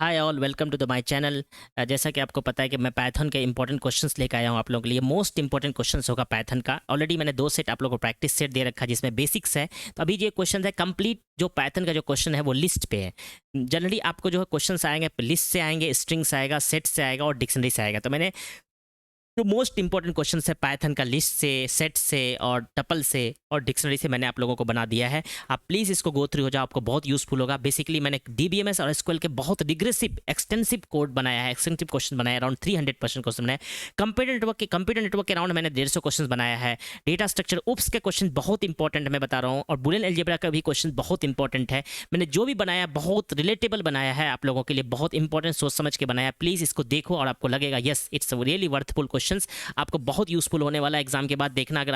Hi all, welcome to the my channel. जैसा कि आपको पता है कि मैं पाइथन के इंपॉर्टेंट क्वेश्चंस लेकर आया हूँ आप लोगों के लिए। मोस्ट इंपॉर्टेंट क्वेश्चंस होगा पाइथन का। ऑलरेडी मैंने 2 सेट आप लोगों को प्रैक्टिस सेट दे रखा है जिसमें बेसिक्स है। तो अभी ये क्वेश्चन है कंप्लीट। जो पाइथन का जो क्वेश्चन है वो लिस्ट पे है। जनरली आपको जो है क्वेश्चंस आएंगे लिस्ट से आएंगे, स्ट्रिंग से आएगा, सेट से आएगा और डिक्शनरी से आएगा। तो मैंने जो मोस्ट इंपॉर्टेंट क्वेश्चन है पाइथन का लिस्ट से, सेट से और टपल से और डिक्शनरी से मैंने आप लोगों को बना दिया है। आप प्लीज़ इसको गो थ्रू हो जाओ, आपको बहुत यूजफुल होगा। बेसिकली मैंने डीबीएमएस और एसक्यूएल के बहुत रिग्रेसिव एक्सटेंसिव कोड बनाया है, एक्सटेंसिव क्वेश्चन बनाया है, अराउंड 300% क्वेश्चन बनाया है। कंप्यूटर नेटवर्क के अराउंड मैंने 150 क्वेश्चन बनाया है। डेटा स्ट्रक्चर उप्स के क्वेश्चन बहुत इंपॉर्टेंट है, मैं बता रहा हूँ। और बुलियन अलजेब्रा का भी क्वेश्चन बहुत इंपॉर्टेंट है। मैंने जो भी बनाया बहुत रिलेटेबल बनाया है आप लोगों के लिए, बहुत इंपॉर्टेंट सोच समझ के बनाया। प्लीज़ इसको देखो और आपको लगेगा yes it's really worthful question. आपको बहुत यूजफुल होने वाला है एग्जाम के बाद। देखना, अगर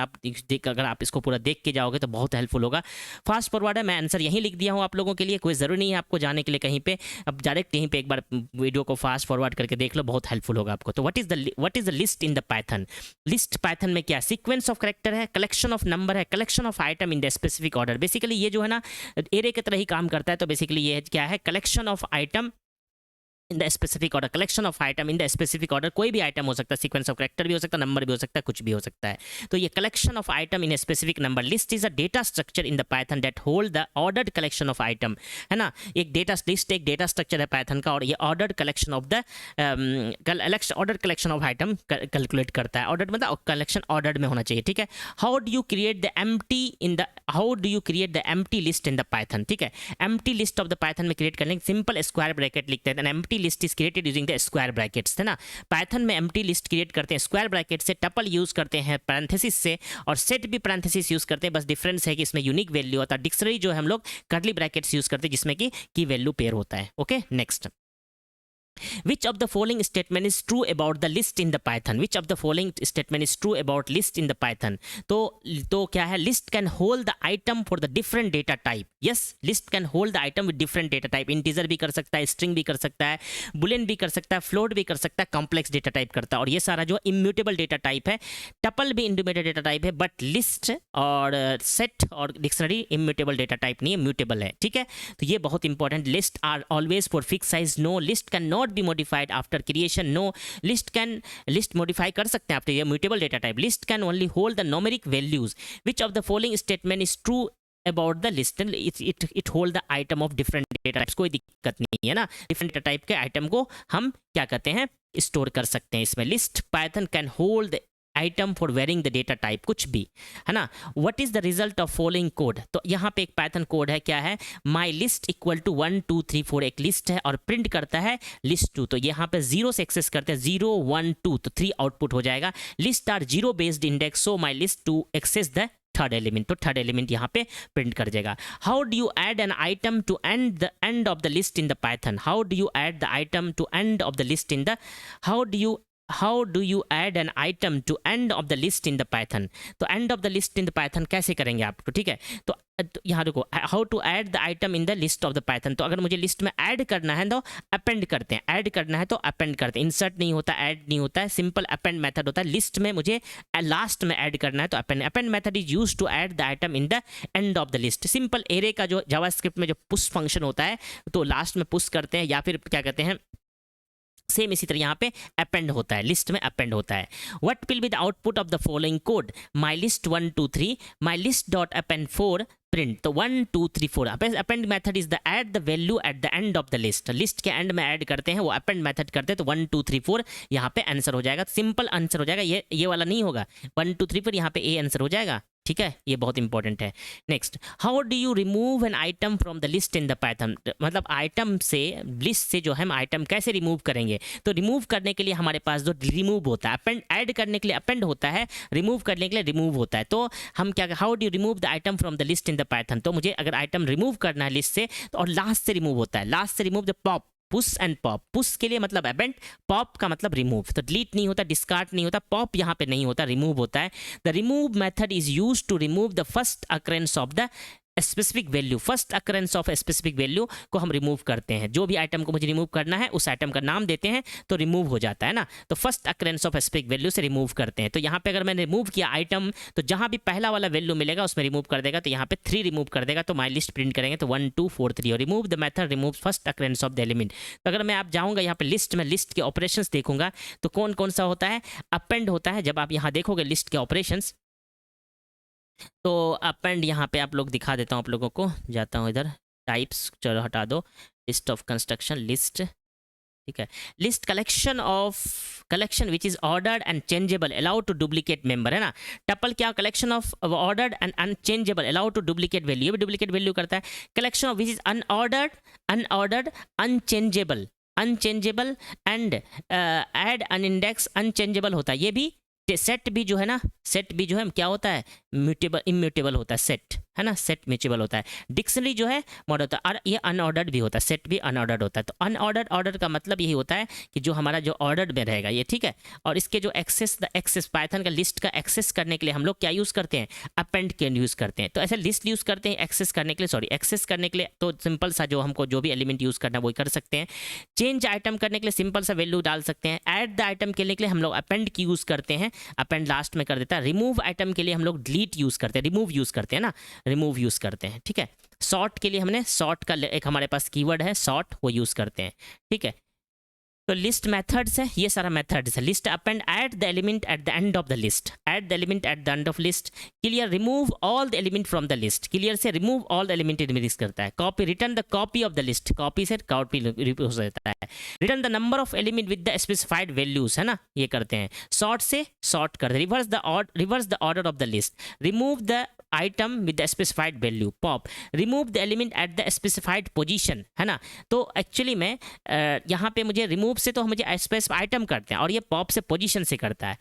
आप इसको पूरा देख के जाओगे तो बहुत हेल्पफुल होगा। फास्ट फॉरवर्ड है, मैं आंसर यहीं लिख दिया हूँ आप लोगों के लिए। कोई ज़रूरी नहीं है आपको जाने के लिए कहीं पे। अब डायरेक्ट यहीं पे एक बार वीडियो को फास्ट फॉरवर्ड करके देख लो, बहुत हेल्पफुल होगा आपको। तो what is the list in the Python? List Python में क्या? सीक्वेंस ऑफ कैरेक्टर है, कलेक्शन ऑफ नंबर है, collection of item in the specific order. Basically ये जो है ना एरे की तरह ही काम करता है। तो बेसिकली ये क्या है? Collection of item in the specific order, collection of item in the specific order. कोई भी आइटम हो सकता है, सीक्वेंस ऑफ कैरेक्टर भी हो सकता है, नंबर भी हो सकता है, कुछ भी हो सकता है। तो ये collection of item in a specific number. List is a data structure in the Python that hold the ordered collection of item, है ना। एक डेटा लिस्ट एक डेटा स्ट्रक्चर है पाइथन का, और ये ordered collection of the ordered collection of item calculate करता है। ऑर्डर्ड मतलब कलेक्शन ऑर्डर्ड में होना चाहिए, ठीक है। How do you create the empty list in the Python? ठीक है, empty list of the Python में क्रिएट करने सिंपल स्क्वायर ब्रैकेट लिखते हैं। Empty list is created using the square brackets, है ना। पाइथन में एम्प्टी लिस्ट क्रिएट करते हैं स्क्वायर ब्रैकेट से, टपल यूज करते हैं पैरेंथेसिस से, और सेट भी पैरेंथेसिस यूज करते हैं। बस डिफरेंस है कि इसमें यूनिक वैल्यू होता है। डिक्शनरी जो है हम लोग कर्ली ब्रैकेट्स यूज करते हैं जिसमें कि की वैल्यू पेयर होता है। Okay, next. Which of the following statement is true about the list in the Python? Which of the following statement is true about list in the Python? तो क्या है? List can hold the item for the different data type. Yes, list can hold the item with different data type. Integer भी कर सकता है, string भी कर सकता है, boolean भी कर सकता है, float भी कर सकता है, complex data type करता है। और ये सारा जो immutable data type है। tuple भी immutable data type है, but list और set और dictionary immutable data type नहीं है, mutable है, ठीक है। तो ये बहुत important. List are always for fix size. No, list can not be modified after creation. No, list modify कर सकते हैं आफ्टर ये mutable data type. List can only hold the numeric values. Which of the following statement is true about the list? It hold the item of different data types. कोई दिक्कत नहीं है ना, different data type के item को हम क्या कहते हैं? स्टोर कर सकते हैं इसमें। List python can hold item for varying the data type, कुछ भी, है ना। What is the result of following code? तो यहाँ पे एक पाइथन कोड है, क्या है? माई लिस्ट इक्वल टू 1 2 3 4 एक लिस्ट है और प्रिंट करता है लिस्ट 2। तो यहाँ पे 0 से एक्सेस करते हैं, 0 1 2, तो 3 आउटपुट हो जाएगा। List are 0 based index, so my list two access the third element. तो थर्ड एलिमेंट यहाँ पे प्रिंट कर देगा। How do you add an item to end of the list in the python? How do you add the item to end of the list in the how do you add an item to end of the list in the Python? तो end of the list in the Python कैसे करेंगे आप? तो ठीक है, तो यहाँ देखो, how to add the item in the list of the python. तो अगर मुझे लिस्ट में ऐड करना है तो अपेंड करते हैं, ऐड करना है तो अपेंड करते हैं। इंसर्ट नहीं होता, ऐड नहीं होता है, सिंपल अपेंड मेथड होता है। लिस्ट में मुझे लास्ट में ऐड करना है तो append method is use to add the item in the end of the list. Simple array का जो जावास्क्रिप्ट में जो पुश फंक्शन होता है तो लास्ट में पुश करते हैं, या फिर क्या कहते हैं, सेम इसी तरह यहाँ पे अपेंड होता है, लिस्ट में अपेंड होता है। What will be the output of the following code? My list 1 2 3, my list dot append 4 print. तो 1 2 3 4 append method is the add the value eight the end of the list. List के and में add करते हैं, वो append method करते हैं। तो 1 2 3 4 यहाँ पे आंसर हो जाएगा, सिंपल आंसर हो जाएगा। ये वाला नहीं होगा, 1 2 3 4 यहाँ पे ए आंसर हो जाएगा, ठीक है। ये बहुत इंपॉर्टेंट है। Next, how do you remove an item from the list in the Python? मतलब आइटम से, लिस्ट से जो हम आइटम कैसे रिमूव करेंगे? तो रिमूव करने के लिए हमारे पास जो रिमूव होता है, अपेंड ऐड करने के लिए अपेंड होता है, रिमूव करने के लिए रिमूव होता है। तो हम क्या, how do you remove the item from the list in the python? तो मुझे अगर आइटम रिमूव करना है लिस्ट से तो, और लास्ट से रिमूव होता है, लास्ट से remove the pop, push and pop. Push के लिए मतलब अपेंड, पॉप का मतलब रिमूव। तो डिलीट नहीं होता, डिस्कार्ड नहीं होता, पॉप यहाँ पे नहीं होता, रिमूव होता है। The remove method is use to remove the first occurrence of the specific value, first occurrence of specific value को हम रिमूव करते हैं। जो भी आइटम को मुझे रिमूव करना है उस आइटम का नाम देते हैं तो रिमूव हो जाता है ना। तो first occurrence of specific value से रिमूव करते हैं। तो यहाँ पे अगर मैंने रिमूव किया आइटम तो जहाँ भी पहला वाला वैल्यू मिलेगा उसमें रिमूव कर देगा। तो यहाँ पे 3 रिमूव कर देगा। तो माई लिस्ट प्रिंट करेंगे तो 1 2 4 3 और remove the method remove first occurrence of the element. तो अगर मैं आप जाऊँगा यहाँ पे लिस्ट में, लिस्ट के ऑपरेशंस देखूंगा तो कौन कौन सा होता है, अपेंड होता है। जब आप यहाँ देखोगे लिस्ट के ऑपरेशंस तो अपेंड यहाँ पे आप लोग दिखा देता हूँ आप लोगों को, जाता हूँ इधर टाइप्स, चलो हटा दो, लिस्ट ऑफ कंस्ट्रक्शन लिस्ट, ठीक है। List collection which is ordered and changeable allowed to duplicate member, है ना। टपल क्या, collection of ordered and unchangeable allowed to duplicate value, ये भी डुप्लीकेट वैल्यू करता है। Collection of which is unordered unchangeable and add unindexed unchangeable होता है। ये भी सेट भी जो है ना, सेट भी जो है क्या होता है, म्यूटेबल इम्यूटेबल होता है, सेट है ना, सेट म्यूटेबल होता है। डिक्शनरी जो है मॉड होता है, और ये अनऑर्डर्ड भी होता है, सेट भी अनऑर्डर्ड होता है। तो अनऑर्डर्ड ऑर्डर का मतलब यही होता है कि जो हमारा जो ऑर्डर्ड में रहेगा ये, ठीक है। और इसके जो एक्सेस पाइथन का लिस्ट का एक्सेस करने के लिए हम लोग क्या यूज़ करते हैं, अपेंड के यूज़ करते हैं। तो ऐसे लिस्ट यूज़ करते हैं एक्सेस करने के लिए, एक्सेस करने के लिए तो सिंपल सा जो हमको जो भी एलिमेंट यूज़ करना वो कर सकते हैं। चेंज आइटम करने के लिए सिंपल सा वैल्यू डाल सकते हैं। ऐड द आइटम के लिए हम लोग अपेंड की यूज़ करते हैं, अपेंड लास्ट में कर देता है। रिमूव आइटम के लिए हम लोग डिलीट यूज़ करते हैं, रिमूव यूज़ करते हैं ना, रिमूव यूज़ करते हैं, ठीक है। सॉर्ट के लिए हमने सॉर्ट का एक हमारे पास कीवर्ड है सॉर्ट, वो यूज़ करते हैं, ठीक है। तो लिस्ट मेथड्स है, ये सारा मेथड्स है। List append, add the element at the end of the list, add the element at the end of list. Clear, remove all the element from the list, clear से remove all the element release करता है। Copy, return the copy of the list, copy से copy हो जाता है। Return the number of element with the specified values, है ना, ये करते हैं। सॉर्ट से सॉर्ट कर दे, reverse the order of the list. Remove the item with the specified value, pop, remove the element at the specified position, है ना। तो एक्चुअली में यहाँ पे मुझे रिमूव से तो मुझे स्पेसिफाइड आइटम करते हैं और ये पॉप से पोजीशन से करता है।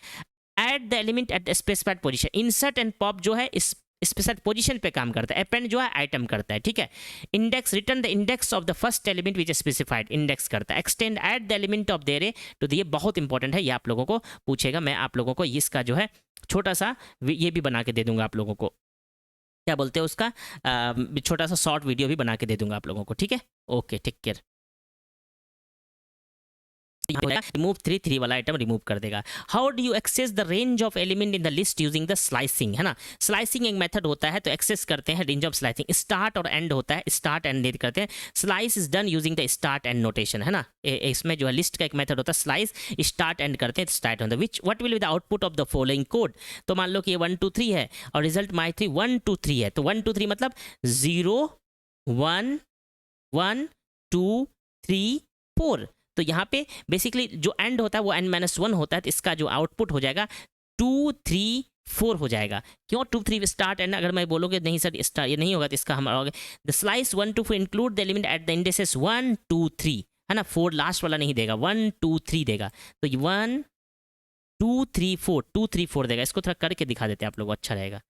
Add the element at the specified position, insert and pop जो है इस स्पेसिफाइड पोजीशन पे काम करता है। अपेंड जो है आइटम करता है, ठीक है। Index, return the index of the first element which specified, index करता है। Extend, add the element of there to the, ये बहुत इंपॉर्टेंट है, ये आप लोगों को पूछेगा। मैं आप लोगों को इसका जो है छोटा सा ये भी बना के दे दूंगा आप लोगों को, क्या बोलते हैं उसका, छोटा सा शॉर्ट वीडियो भी बना के दे दूंगा आप लोगों को, ठीक है। Okay, take care. रिमूव 3 वाला आइटम रिमूव कर देगा। How do you access the range of element in the list using the slicing, है ना। स्लाइसिंग एक मेथड होता है, तो एक्सेस करते हैं रेंज ऑफ स्लाइसिंग। स्टार्ट और एंड होता है, स्टार्ट एंड करते हैं। Slice is done using the start and notation, है ना। इसमें जो है लिस्ट का एक मेथड होता है स्लाइस, स्टार्ट एंड करते हैं, स्टार्ट होता है। विच what will be the output of the following code. तो मान लो कि ये 1 2 3 है और रिजल्ट माई 3 1 2 3 है। तो 1 2 3 मतलब 0 1 1 2 3 4। तो यहाँ पे बेसिकली जो एंड होता है वो n-1 होता है। तो इसका जो आउटपुट हो जाएगा 2 3 4 हो जाएगा। क्यों 2 3 स्टार्ट एंड, अगर मैं बोलोगे नहीं सर स्टार्ट ये नहीं होगा तो इसका हमारा होगा the slice 1 2 4 include the element at the indexes 1 2 3, है ना। 4 लास्ट वाला नहीं देगा, 1 2 3 देगा। तो 1 2 3 4 2 3 4 देगा। इसको थोड़ा करके दिखा देते हैं आप लोगों को, अच्छा रहेगा।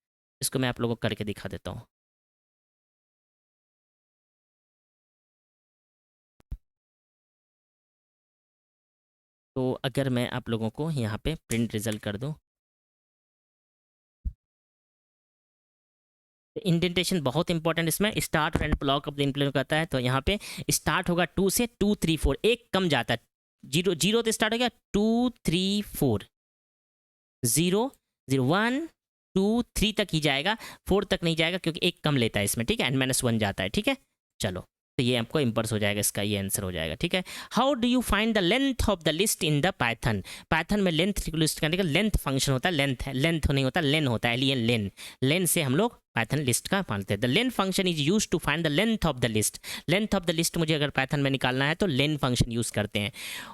इसको मैं आप लोगों को करके दिखा देता हूँ। तो अगर मैं आप लोगों को यहाँ पे प्रिंट रिजल्ट कर दूँ, इंडेंटेशन बहुत इंपॉर्टेंट इसमें। Start and block of the implement करता है। तो यहाँ पे स्टार्ट होगा 2 से 2 3 4, एक कम जाता है, 0 तो स्टार्ट हो गया 2 3 4 0 0 1 2 3 तक ही जाएगा, 4 तक नहीं जाएगा क्योंकि एक कम लेता है इसमें, ठीक है। n-1 जाता है, ठीक है। चलो तो ये आपको इम्पर्स हो जाएगा, इसका ये आंसर हो जाएगा, ठीक है। How do you find the length of the list in the Python. Python में लेंथ लिस्ट करने का लेंथ फंक्शन होता है, लेंथ है, लेंथ नहीं होता, लेन होता है, एलियन लेन, लेन से हम लोग पाइथन लिस्ट का मानते हैं। The len function is use to find the length of the list. Length of the list मुझे अगर पाइथन में निकालना है तो लेन फंक्शन यूज करते हैं।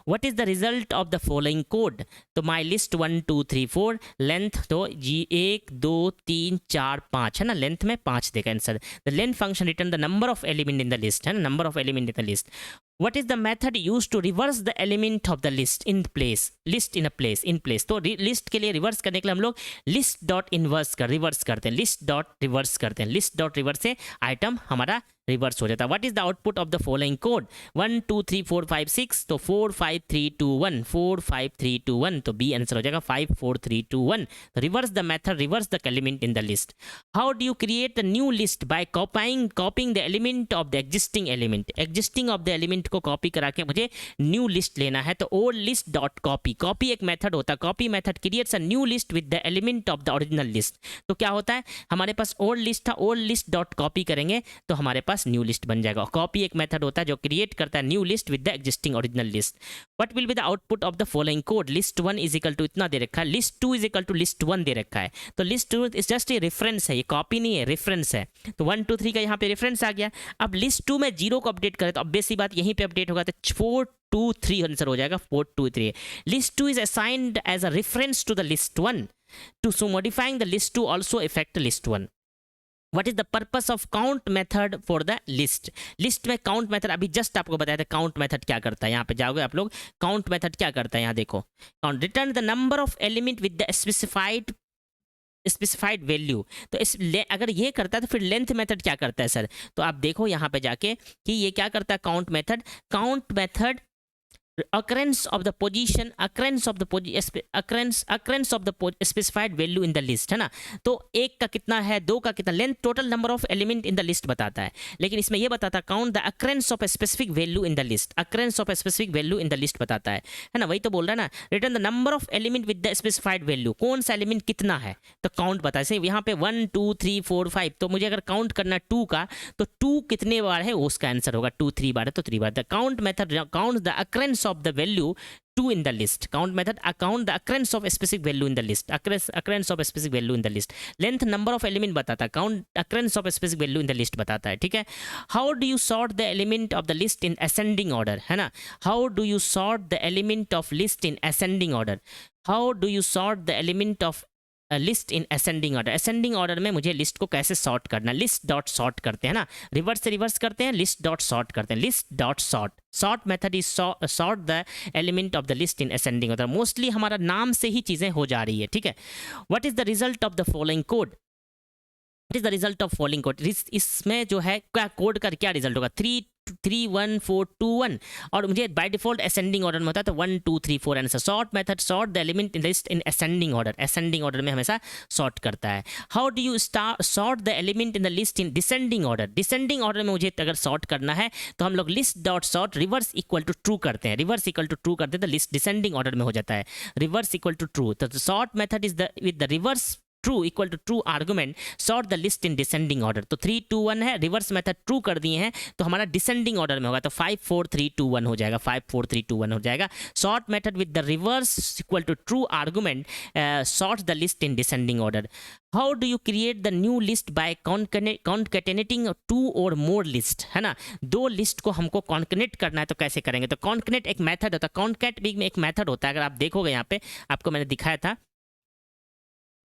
What is the result of the following code. तो माई लिस्ट 1 2 3 4, लेंथ तो 1 2 3 4 5, है ना, लेंथ में 5 देगा answer. The len function return the number of element in the list, है ना, number of element in the list. What is the method used to reverse the element of the list in place? List in a place, in place. तो list के लिए reverse करने के लिए हम लोग लिस्ट डॉट इनवर्स कर reverse करते हैं, लिस्ट डॉट रिवर्स करते हैं। लिस्ट डॉट रिवर्स से आइटम हमारा रिवर्स हो जाता है। What is the output of the following code? 1 2 3 4 5 6, तो 4 5 3 2 1, 4 5 3 2 1, तो बी आंसर हो जाएगा 5 4 3 2 1। Reverse the method, reverse the element in the list. How do you create the new list? By copying the element of the existing element. Existing of the element को copy करा के मुझे new list लेना है, तो old list dot copy. Copy एक method होता है, copy method creates a new list with the element of the original list. तो क्या होता है, हमारे पास ओल्ड लिस्ट था, ओल्ड लिस्ट डॉट कॉपी करेंगे तो हमारे पास न्यू लिस्ट बन जाएगा। कॉपी एक मेथड होता है जो क्रिएट करता है new list with the existing original list. What will be the output of the following code? List 1 is equal to इतना दे रखा है, list 2 is equal to list 1 दे रखा है। तो list 2 is just a reference है, ये कॉपी नहीं है, रेफरेंस है। तो 1 2 3 का यहाँ पे रेफरेंस आ गया। अब लिस्ट 2 में 0 को अपडेट करें तो ऑब्वियस सी बात यहीं पे अपडेट होगा, तो 4 2 3 आंसर हो जाएगा 4 2 3। List 2 is assigned as a reference to the list 1, to so modifying the list 2 also affect list 1. What is the purpose of count method for the list? List में count method अभी just आपको बताया था count method क्या करता है। यहाँ पे जाओगे आप लोग, काउंट मेथड क्या करता है, यहाँ देखो, count return the number of element with the specified value. तो अगर ये करता है तो फिर लेंथ मेथड क्या करता है सर? तो आप देखो यहाँ पे जाके कि ये क्या करता है, count method occurrence of the specified value in the list, है ना। तो 1 का कितना है, 2 का कितना, length total number of element in the list बताता है। लेकिन इसमें ये बताता है count the occurrence of a specific value in the list, occurrence of a specific value in the list बताता है ना। वही तो बोल रहा है ना, return the number of element with the specified value, कौन सा एलिमेंट कितना है तो काउंट बताए। जैसे यहाँ पे 1 2 3 4 5, तो मुझे अगर काउंट करना है 2 का, तो 2 कितने बार है उसका आंसर होगा, 2 3 बार है तो 3 बार। The count method count the occurrence of the value 2 in the list. Count method account the occurrence of a specific value in the list, occurrence of a specific value in the list. Length number of element बताता है, count occurrence of a specific value in the list बताता है, ठीक है। How do you sort the element of the list in ascending order, है ना। How do you sort the element of list in ascending order? How do you sort the element of list in ascending order? Ascending order में मुझे list को कैसे sort करना, list dot sort करते हैं ना, रिवर्स से रिवर्स करते हैं, लिस्ट डॉट सॉर्ट करते हैं, list dot sort. Sort method is sort the element of the list in ascending order. Mostly हमारा नाम से ही चीजें हो जा रही है, ठीक है। What is the result of the following code? What is the result of following code? इसमें जो है क्या कोड का क्या रिजल्ट होगा, 3 3 1 4 2 1, और मुझे बाय डिफॉल्ट असेंडिंग ऑर्डर में होता है तो 1 2 3 4 answer. Sort method sort the element in list in ascending order, ascending order में हमेशा सॉर्ट करता है। How do you sort the element in the list in descending order? Descending order में मुझे अगर सॉर्ट करना है तो हम लोग list dot sort reverse equal to true करते हैं, रिवर्स इक्वल टू ट्रू करते हैं तो लिस्ट डिसेंडिंग ऑर्डर में हो जाता है, रिवर्स इक्वल टू ट्रू। तो sort method is the with the reverse true equal to true argument sort the list in descending order. तो 3 2 1 है, रिवर्स मेथड ट्रू कर दिए हैं तो हमारा डिसेंडिंग ऑर्डर में होगा, तो 5 4 3 2 1 हो जाएगा, 5 4 3 2 1 हो जाएगा। Sort method with the reverse equal to true argument sort the list in descending order. How do you create the new list by concatenating 2 और मोर लिस्ट, है ना। 2 लिस्ट को हमको कॉन्केनेट करना है तो कैसे करेंगे? तो कॉन्केनेट एक मेथड होता है, कॉन्केट में एक मेथड होता है, अगर आप देखोगे यहाँ पे आपको मैंने दिखाया था,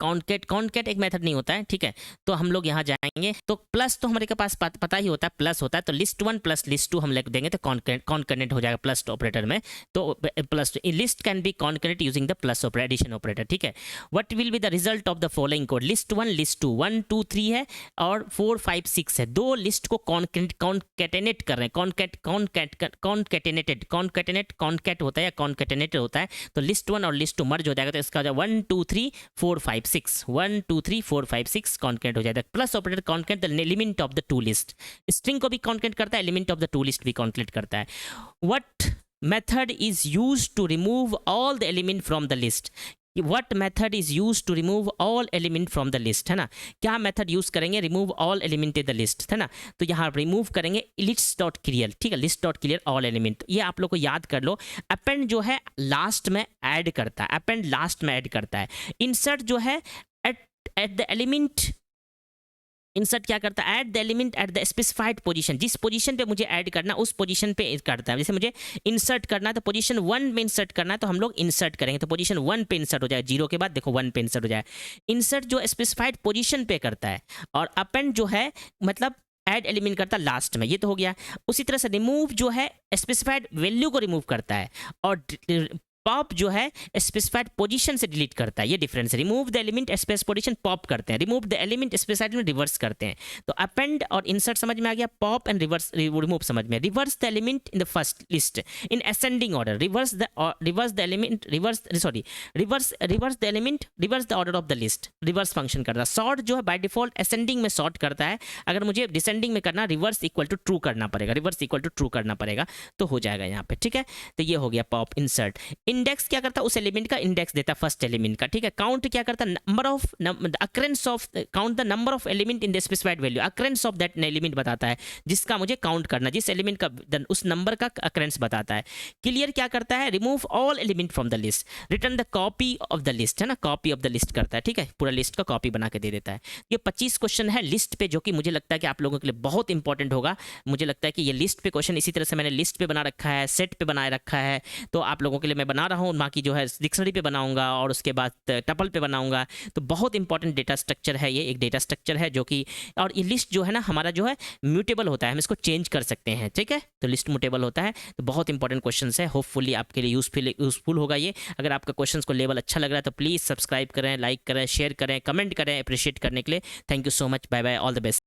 कॉन्केट एक मेथड नहीं होता है, ठीक है। तो हम लोग यहाँ जाएंगे तो प्लस तो हमारे के पास पता ही होता है, प्लस होता है तो लिस्ट 1 प्लस लिस्ट 2 हम लिख देंगे तो कॉन्केटेनेट हो जाएगा प्लस ऑपरेटर में। तो plus list can be concatenate using the plus addition operator, ठीक है। What will be the result of the following code? List 1 list 2 1 2 3 है और 4 5 6 है, 2 लिस्ट को कॉन्केटेनेट कर रहे हैं, कॉन्केट होता है या कॉन्केटेनेटेड होता है, तो लिस्ट 1 और लिस्ट 2 मर्ज हो जाएगा तो इसका 1 2 3 4 5 6 1 2 3 4 5 6 कॉन्केट हो जाएगा। Plus operator concat the element of the 2 list, string को भी कॉन्केट करता है, एलिमेंट ऑफ द 2 लिस्ट भी कॉन्केट करता है। What method is used to remove all the element from the list? What method is used to remove all element from the list, है ना। क्या मेथड यूज करेंगे? Remove all element in the list, है ना। तो यहाँ remove करेंगे list dot clear, ठीक है, list dot clear all element. ये आप लोग को याद कर लो। अपेंड जो है लास्ट में ऐड करता है, अपेंड लास्ट में ऐड करता है। इंसर्ट जो है एट द एलिमेंट, इंसर्ट क्या करता है? Add the element at the specified position, जिस पोजीशन पे मुझे ऐड करना उस पोजीशन पे करता है। जैसे मुझे इंसर्ट करना है तो पोजीशन 1 में इंसर्ट करना है तो हम लोग इंसर्ट करेंगे तो पोजीशन 1 पे इंसर्ट हो जाएगा, 0 के बाद देखो 1 पे इंसर्ट हो जाएगा। इंसर्ट जो स्पेसिफाइड पोजीशन पे करता है और अपेंड जो है मतलब ऐड एलिमेंट करता है लास्ट में, ये तो हो गया। उसी तरह से रिमूव जो है स्पेसिफाइड वैल्यू को रिमूव करता है और पॉप जो है स्पेसिफाइड पोजीशन से डिलीट करता है, ये डिफरेंस है। Remove the element specified position pop करते हैं, रिमूव द एलिमेंट स्पेसिफाइड में रिवर्स करते हैं। तो अपेंड और इंसर्ट समझ में आ गया, पॉप एंड रिवर्स रिमूव समझ में। Reverse the element in the first list in ascending order, reverse the element reverse the order of the list, reverse function करता है। सॉर्ट जो है बाय डिफॉल्ट असेंडिंग में सॉर्ट करता है, अगर मुझे डिसेंडिंग में करना रिवर्स इक्वल टू ट्रू करना पड़ेगा, रिवर्स इक्वल टू ट्रू करना पड़ेगा, तो हो जाएगा यहाँ पे, ठीक है। तो ये हो गया पॉप। इंसर्ट इंडेक्स क्या करता है, उस एलिमेंट का इंडेक्स देता है, फर्स्ट एलिमेंट का, ठीक है। काउंट क्या करता है, number of occurrence of, count the number of element in the specified value, occurrence of that element बताता है जिसका मुझे काउंट करना, जिस एलिमेंट का उस नंबर का अकरेंस बताता है। क्लियर क्या करता है, remove all element from the list, return the copy of the list, है ना, कॉपी ऑफ द लिस्ट करता है, ठीक है, पूरा लिस्ट का कॉपी बना के दे देता है। ये 25 क्वेश्चन है लिस्ट पे, जो कि मुझे लगता है कि आप लोगों के लिए बहुत इंपॉर्टेंट होगा। मुझे लगता है कि ये लिस्ट पे क्वेश्चन इसी तरह से मैंने लिस्ट पे बना रखा है, सेट पे बनाए रखा है, तो आप लोगों के लिए मैं बना रहा हूँ। बाकी जो है डिक्शनरी पे बनाऊंगा और उसके बाद टपल पे बनाऊंगा। तो बहुत इंपॉर्टेंट डेटा स्ट्रक्चर है, ये एक डेटा स्ट्रक्चर है जो कि, और ये लिस्ट जो है ना हमारा जो है म्यूटेबल होता है, हम इसको चेंज कर सकते हैं, ठीक है। तो लिस्ट म्यूटेबल होता है, तो बहुत इंपॉर्टेंट क्वेश्चन है, होपफुली आपके लिए यूजफुल होगा ये। अगर आपका क्वेश्चन को लेवल अच्छा लग रहा है तो प्लीज़ सब्सक्राइब करें, लाइक करें, शेयर करें, कमेंट करें, अप्रिशिएट करने के लिए। Thank you so much, bye bye, all the best.